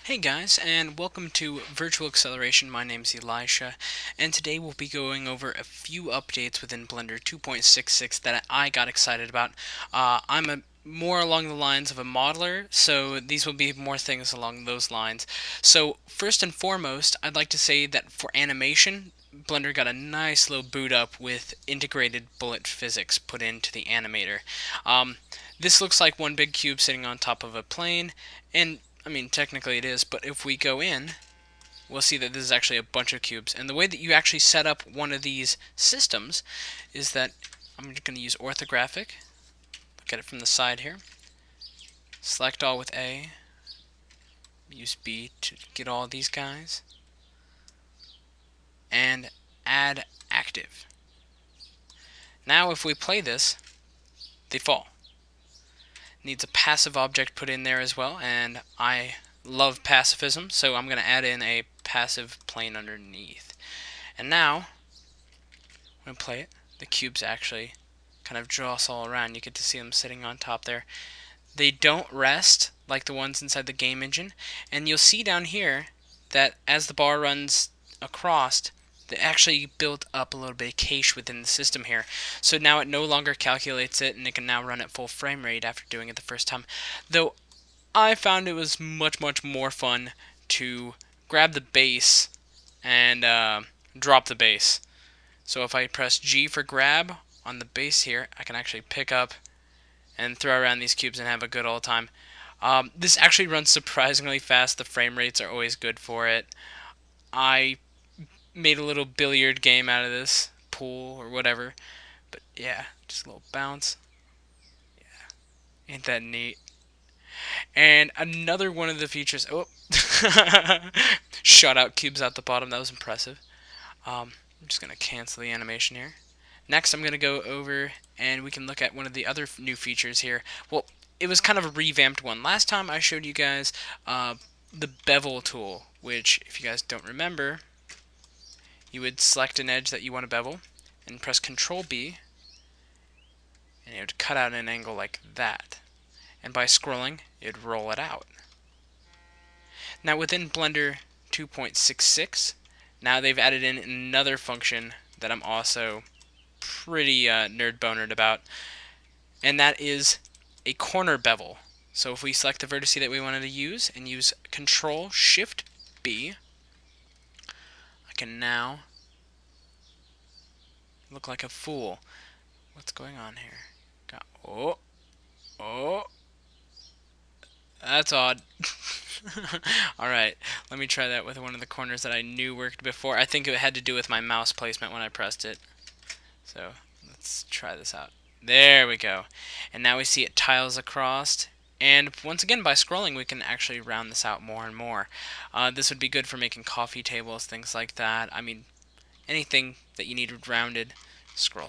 Hey guys, and welcome to Virtual Acceleration. My name's Elisha, and today we'll be going over a few updates within Blender 2.66 that I got excited about. More along the lines of a modeler, so these will be more things along those lines. So first and foremost, I'd like to say that for animation, Blender got a nice little boot up with integrated bullet physics put into the animator. This looks like one big cube sitting on top of a plane, and I mean, technically it is, but if we go in, we'll see that this is actually a bunch of cubes. And the way that you actually set up one of these systems is that I'm just going to use orthographic, look at it from the side here, select all with A, use B to get all these guys, and add active. Now if we play this, they fall. Needs a passive object put in there as well, and I love pacifism, so I'm going to add in a passive plane underneath. And now, when I play it, the cubes actually kind of draw us all around. You get to see them sitting on top there. They don't rest like the ones inside the game engine, and you'll see down here that as the bar runs across, they actually built up a little bit of cache within the system here. So now it no longer calculates it, and it can now run at full frame rate after doing it the first time. Though I found it was much more fun to grab the base and drop the base. So if I press G for grab on the base here, I can actually pick up and throw around these cubes and have a good old time. This actually runs surprisingly fast. The frame rates are always good for it. I made a little billiard game out of this, pool or whatever. But yeah, just a little bounce. Yeah, ain't that neat? And another one of the features. Oh, shot out cubes out the bottom. That was impressive. I'm just gonna cancel the animation here. Next, I'm going to go over and we can look at one of the other new features here. Well, it was kind of a revamped one. Last time I showed you guys the bevel tool, which, if you guys don't remember, you would select an edge that you want to bevel and press Control B, and it would cut out an angle like that. And by scrolling, it would roll it out. Now within Blender 2.66, now they've added in another function that I'm also pretty nerd-bonered about, and that is a corner bevel. So if we select the vertex that we wanted to use and use Control Shift B, I can now look like a fool. What's going on here? Oh, that's odd. Alright, let me try that with one of the corners that I knew worked before. I think it had to do with my mouse placement when I pressed it. So let's try this out. There we go. And now we see it tiles across. And once again, by scrolling, we can actually round this out more and more. This would be good for making coffee tables, things like that. I mean, anything that you need rounded. Scroll.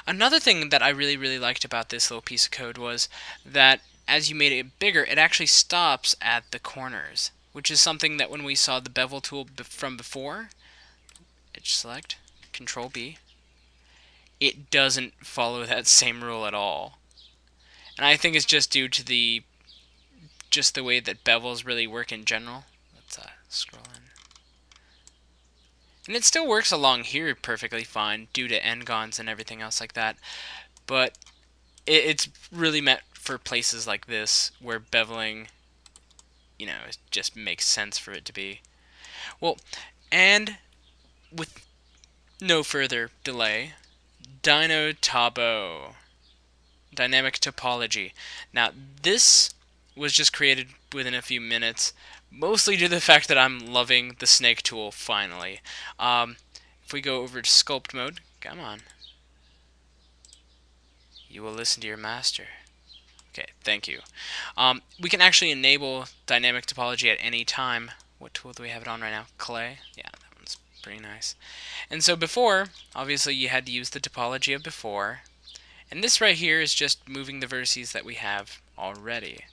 Another thing that I really liked about this little piece of code was that as you made it bigger, it actually stops at the corners, which is something that when we saw the bevel tool from before, edge select, Control B, it doesn't follow that same rule at all. And I think it's just due to the way that bevels really work in general. Let's scroll in. And it still works along here perfectly fine due to n-gons and everything else like that. But it's really meant for places like this where beveling, you know, it just makes sense for it to be. Well, and with no further delay, Dino Tabo, dynamic topology. Now, this was just created within a few minutes, mostly due to the fact that I'm loving the snake tool finally. If we go over to sculpt mode, come on. You will listen to your master. Okay, thank you. We can actually enable dynamic topology at any time. What tool do we have it on right now? Clay? Yeah, that one's pretty nice. And so before, obviously you had to use the topology of before. And this right here is just moving the vertices that we have already.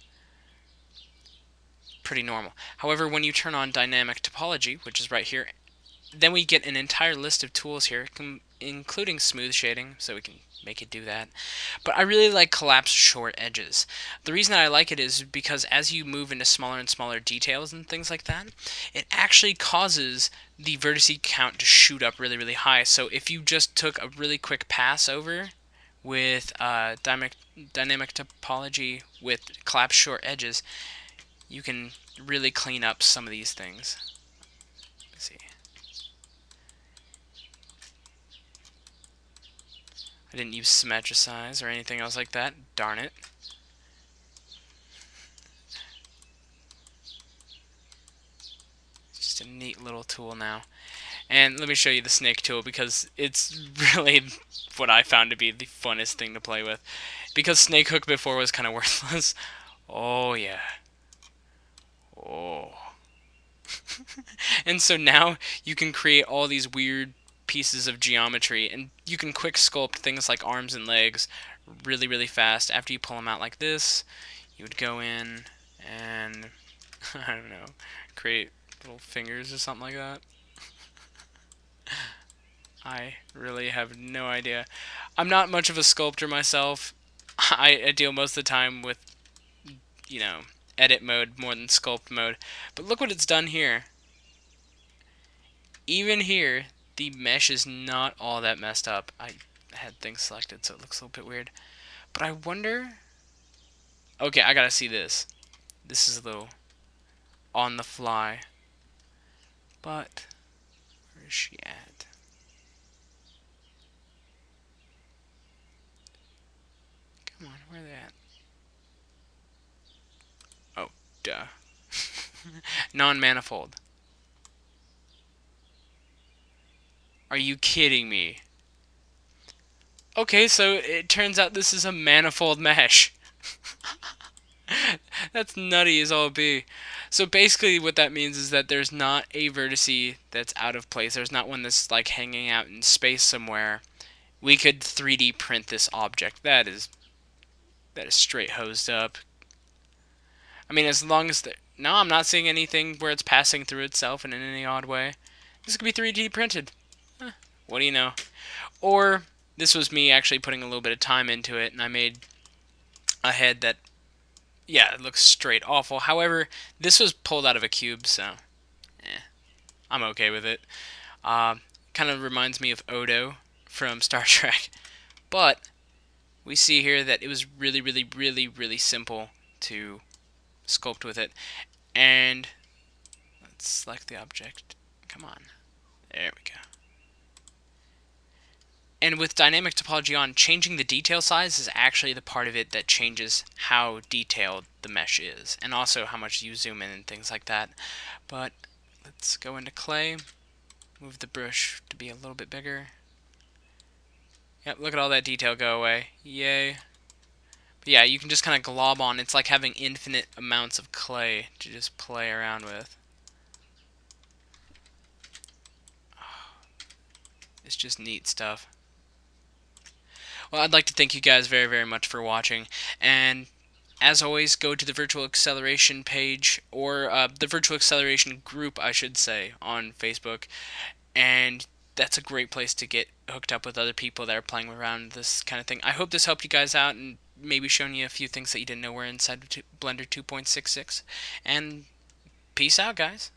Pretty normal. However, when you turn on dynamic topology, which is right here, then we get an entire list of tools here, including smooth shading, so we can make it do that. But I really like collapse short edges. The reason that I like it is because as you move into smaller and smaller details and things like that, it actually causes the vertice count to shoot up really, really high. So if you just took a really quick pass over with dynamic topology with collapse short edges, you can really clean up some of these things. Let's see. I didn't use symmetricize or anything else like that. Darn it. It's just a neat little tool now. And let me show you the snake tool because it's really what I found to be the funnest thing to play with. Because snake hook before was kind of worthless. Oh yeah. Oh. And so now you can create all these weird pieces of geometry, and you can quick sculpt things like arms and legs really, really fast. After you pull them out like this, you would go in and, I don't know, create little fingers or something like that. I really have no idea. I'm not much of a sculptor myself. I deal most of the time with, you know, edit mode more than sculpt mode. But look what it's done here. Even here, the mesh is not all that messed up. I had things selected, so it looks a little bit weird. But I wonder... Okay, I gotta see this. This is a little on the fly. But, where is she at? Come on, where are they at? Oh, duh. Non-manifold. Are you kidding me? Okay, so it turns out this is a manifold mesh. That's nutty as all be. So basically what that means is that there's not a vertice that's out of place. There's not one that's like hanging out in space somewhere. We could 3D print this object. That is straight hosed up. I mean, as long as no, I'm not seeing anything where it's passing through itself in any odd way. This could be 3D printed. Huh, what do you know? Or this was me actually putting a little bit of time into it, and I made a head that, yeah, it looks straight awful. However, this was pulled out of a cube, so I'm okay with it. Kind of reminds me of Odo from Star Trek. But we see here that it was really, really, really, really simple to sculpt with it. And let's select the object. Come on. There we go. And with dynamic topology on, changing the detail size is actually the part of it that changes how detailed the mesh is, and also how much you zoom in and things like that. But let's go into clay, move the brush to be a little bit bigger. Yep, look at all that detail go away. Yay. But yeah, you can just kind of glob on. It's like having infinite amounts of clay to just play around with. It's just neat stuff. Well, I'd like to thank you guys very, very much for watching, and as always, go to the Virtual Acceleration page, or the Virtual Acceleration group, I should say, on Facebook, and that's a great place to get hooked up with other people that are playing around with this kind of thing. I hope this helped you guys out, and maybe shown you a few things that you didn't know were inside Blender 2.66, and peace out, guys.